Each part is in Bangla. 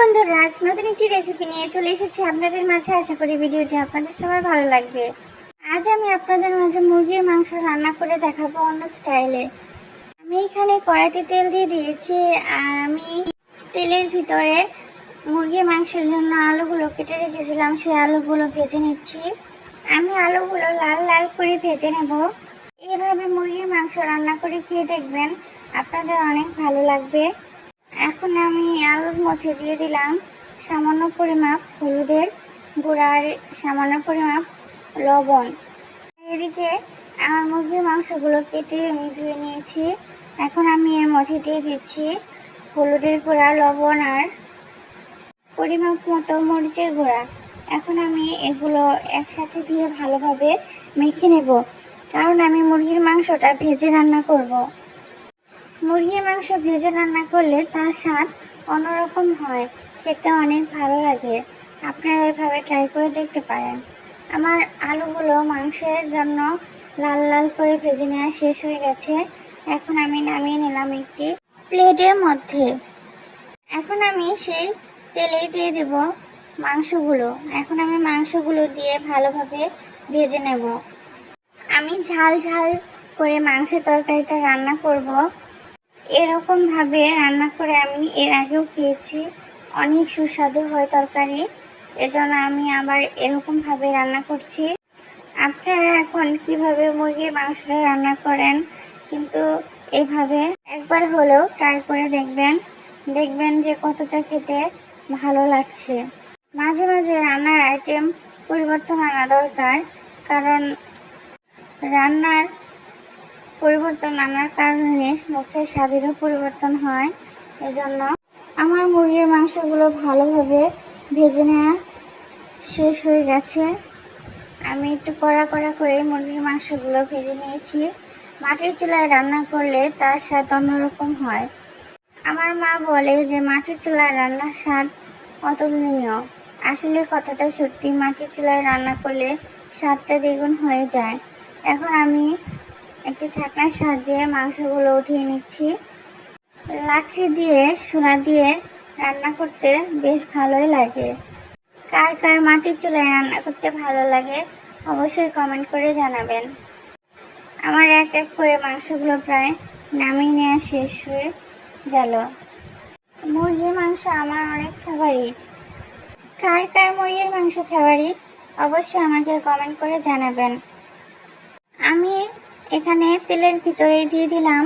বন্ধুরা, আজ নতুন একটি রেসিপি নিয়ে চলে এসেছি আপনাদের মাঝে। আশা করি ভিডিওটি আপনাদের সবার ভালো লাগবে। আজ আমি আপনাদের মাঝে মুরগির মাংস রান্না করে দেখাবো অন্য স্টাইলে। আমি এখানে কড়াইতে তেল দিয়ে দিয়েছি, আর আমি তেলের ভিতরে মুরগির মাংসের জন্য আলুগুলো কেটে রেখেছিলাম, সেই আলুগুলো ভেজে নিচ্ছি। আমি আলুগুলো লাল লাল করে ভেজে নেব। এইভাবে মুরগির মাংস রান্না করে খেয়ে দেখবেন, আপনাদের অনেক ভালো লাগবে। এখন আমি আলুর মধ্যে দিয়ে দিলাম সামান্য পরিমাপ হলুদের গুঁড়া আর সামান্য পরিমাপ লবণ। এদিকে আমার মুরগির মাংসগুলো কেটে আমি ধুয়ে নিয়েছি। এখন আমি এর মধ্যে দিয়ে দিচ্ছি হলুদের গুঁড়া, লবণ আর পরিমাপ মতো মরিচের গুঁড়া। এখন আমি এগুলো একসাথে দিয়ে ভালোভাবে মেখে নেব, কারণ আমি মুরগির মাংসটা ভেজে রান্না করব। মুরগির মাংস ভেজে রান্না করলে তার স্বাদ অন্যরকম হয়, খেতে অনেক ভালো লাগে। আপনারা এভাবে ট্রাই করে দেখতে পারেন। আমার আলুগুলো মাংসের জন্য লাল লাল করে ভেজে নেওয়া শেষ হয়ে গেছে। এখন আমি নামিয়ে নিলাম একটি প্লেটের মধ্যে। এখন আমি সেই তেলেই দিয়ে দেব মাংসগুলো। এখন আমি মাংসগুলো দিয়ে ভালোভাবে ভেজে নেব। আমি ঝাল ঝাল করে মাংসের তরকারিটা রান্না করব। এরকম ভাবে রান্না করে আমি এর আগেও খেয়েছি, অনেক সুস্বাদু হয় তরকারি। এজন্য আমি আবার এরকম ভাবে রান্না করছি। আপনারা এখন কিভাবে মুরগির মাংসটা রান্না করেন, কিন্তু এইভাবে একবার হলেও ট্রাই করে দেখবেন, দেখবেন যে কতটা খেতে ভালো লাগছে। মাঝে মাঝে রান্নার আইটেম পরিবর্তন আনা দরকার, কারণ রান্নার পরিবর্তন আনার কারণে মুখের স্বাদেরও পরিবর্তন হয়। এজন্য আমার মুরগির মাংসগুলো ভালোভাবে ভেজে নেওয়া শেষ হয়ে গেছে। আমি একটু কড়া কড়া করে মুরগির মাংসগুলো ভেজে নিয়েছি। মাটির চুলায় রান্না করলে তার স্বাদ অন্যরকম হয়। আমার মা বলে যে মাটির চুলায় রান্নার স্বাদ অতুলনীয়। আসলে কথাটা সত্যি, মাটির চুলায় রান্না করলে স্বাদটা দ্বিগুণ হয়ে যায়। এখন আমি একটি ছাঁকনার সাহায্যে মাংসগুলো উঠিয়ে নিচ্ছি। লাকড়ি দিয়ে চুলা দিয়ে রান্না করতে বেশ ভালোই লাগে। কার কার মাটির চুলায় রান্না করতে ভালো লাগে অবশ্যই কমেন্ট করে জানাবেন। আমার এক এক করে মাংসগুলো প্রায় নামিয়ে নেওয়া শেষ হয়ে গেল। মুরগির মাংস আমার অনেক ফেভারিট। কার কার মুরগির মাংস ফেভারিট অবশ্যই আমাকে কমেন্ট করে জানাবেন। আমি এখানে তেলের ভিতরে দিয়ে দিলাম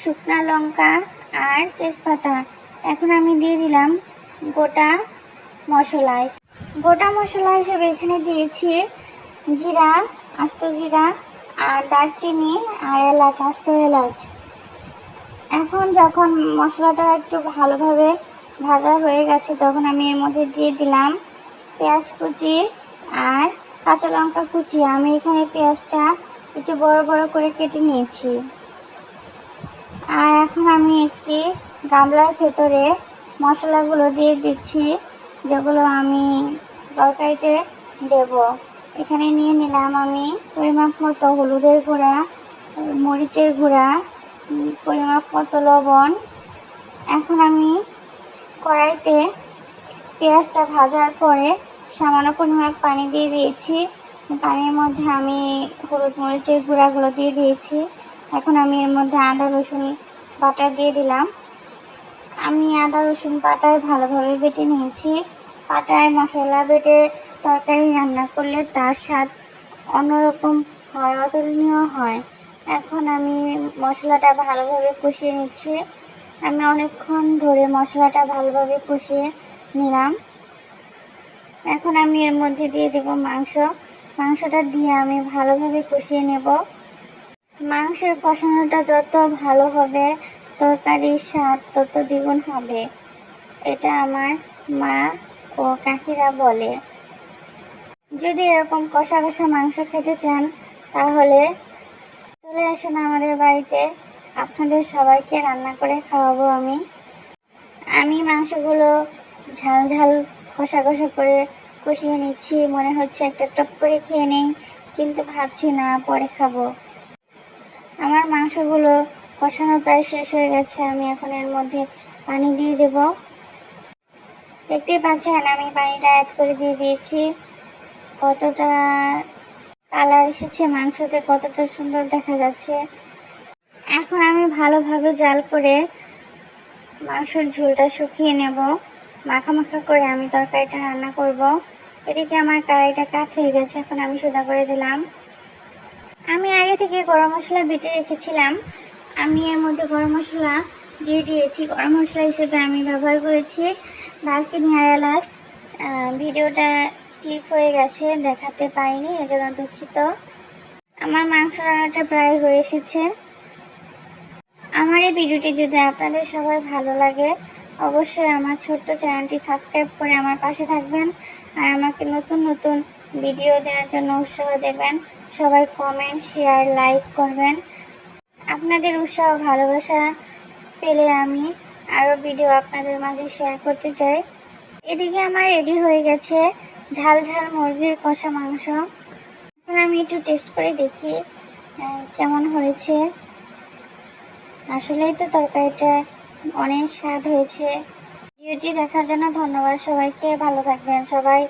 শুকনা লঙ্কা আর তেজপাতা। এখন আমি দিয়ে দিলাম গোটা মশলা। গোটা মশলা হিসেবে এখানে দিয়েছি জিরা, আস্ত জিরা আর দারচিনি আর এলাচ, আস্ত এলাচ। এখন যখন মশলাটা একটু ভালোভাবে ভাজা হয়ে গেছে, তখন আমি এর মধ্যে দিয়ে দিলাম পেঁয়াজ কুচি আর কাঁচা লঙ্কা কুচি। আমি এখানে পেঁয়াজটা একটু বড় বড় করে কেটে নিয়েছি। আর এখন আমি একটি গামলার ভেতরে মশলাগুলো দিয়ে দিচ্ছি, যেগুলো আমি তরকারিতে দেব। এখানে নিয়ে নিলাম আমি পরিমাপ মতো হলুদের গুঁড়া, মরিচের গুঁড়া, পরিমাপ মতো লবণ। এখন আমি কড়াইতে পেঁয়াজটা ভাজার পরে সামান্য পরিমাণ পানি দিয়ে দিয়েছি। পানির মধ্যে আমি হলুদ মরিচের গুঁড়াগুলো দিয়ে দিয়েছি। এখন আমি এর মধ্যে আদা রসুন বাটা দিয়ে দিলাম। আমি আদা রসুন বাটায় ভালোভাবে বেটে নিয়েছি। বাটায় মশলা বেটে তরকারি রান্না করলে তার স্বাদ অন্যরকম হয়, অতুলনীয় হয়। এখন আমি মশলাটা ভালোভাবে কষিয়ে নিচ্ছি। আমি অনেকক্ষণ ধরে মশলাটা ভালোভাবে কষিয়ে নিলাম। এখন আমি এর মধ্যে দিয়ে দেব মাংসটা দিয়ে আমি ভালোভাবে কষিয়ে নেব। মাংসের কষানোটা যত ভালো হবে, তরকারির স্বাদ তত দ্বিগুণ হবে, এটা আমার মা ও কাকিরা বলে। যদি এরকম কষা কষা মাংস খেতে চান, তাহলে চলে আসুন আমাদের বাড়িতে, আপনাদের সবাইকে রান্না করে খাওয়াবো আমি মাংসগুলো ঝাল ঝাল কষা কষা করে কষিয়ে নিচ্ছি। মনে হচ্ছে একটা টপ করে খেয়ে নেই, কিন্তু ভাবছি না, পরে খাবো। আমার মাংসগুলো কষানো প্রায় শেষ হয়ে গেছে। আমি এখন এর মধ্যে পানি দিয়ে দেব। দেখতেই পাচ্ছেন আমি পানিটা অ্যাড করে দিয়ে দিয়েছি। কতটা কালার এসেছে মাংসতে, কতটা সুন্দর দেখা যাচ্ছে। এখন আমি ভালোভাবে জাল করে মাংসের ঝোলটা শুকিয়ে নেব। মাখা মাখা করে আমি তরকারিটা রান্না করব। এদিকে আমার কড়াইটা কাত হয়ে গেছে, এখন আমি সোজা করে দিলাম। আমি আগে থেকে গরম মশলা বেটে রেখেছিলাম, আমি এর মধ্যে গরম মশলা দিয়ে দিয়েছি। গরম মশলা হিসেবে আমি ব্যবহার করেছি দারচিনি আর এলাচ। ভিডিওটা স্লিপ হয়ে গেছে, দেখাতে পারিনি, এজন্য দুঃখিত। আমার মাংস রান্নাটা প্রায় হয়ে এসেছে। আমার এই ভিডিওটি যদি আপনাদের সবার ভালো লাগে, অবশ্যই আমার ছোট্ট চ্যানেলটি সাবস্ক্রাইব করে আমার পাশে থাকবেন আর আমাকে নতুন নতুন ভিডিও দেওয়ার জন্য উৎসাহ দেবেন। সবাই কমেন্ট, শেয়ার, লাইক করবেন। আপনাদের উৎসাহ ভালোবাসা পেলে আমি আরও ভিডিও আপনাদের মাঝে শেয়ার করতে চাই। এদিকে আমার রেডি হয়ে গেছে ঝাল ঝাল মুরগির কষা মাংস। এখন আমি একটু টেস্ট করে দেখি কেমন হয়েছে। আসলেই তো তরকারিটা অনেক স্বাদ হয়েছে। ভিডিওটি দেখার জন্য ধন্যবাদ সবাইকে। ভালো থাকবেন সবাই।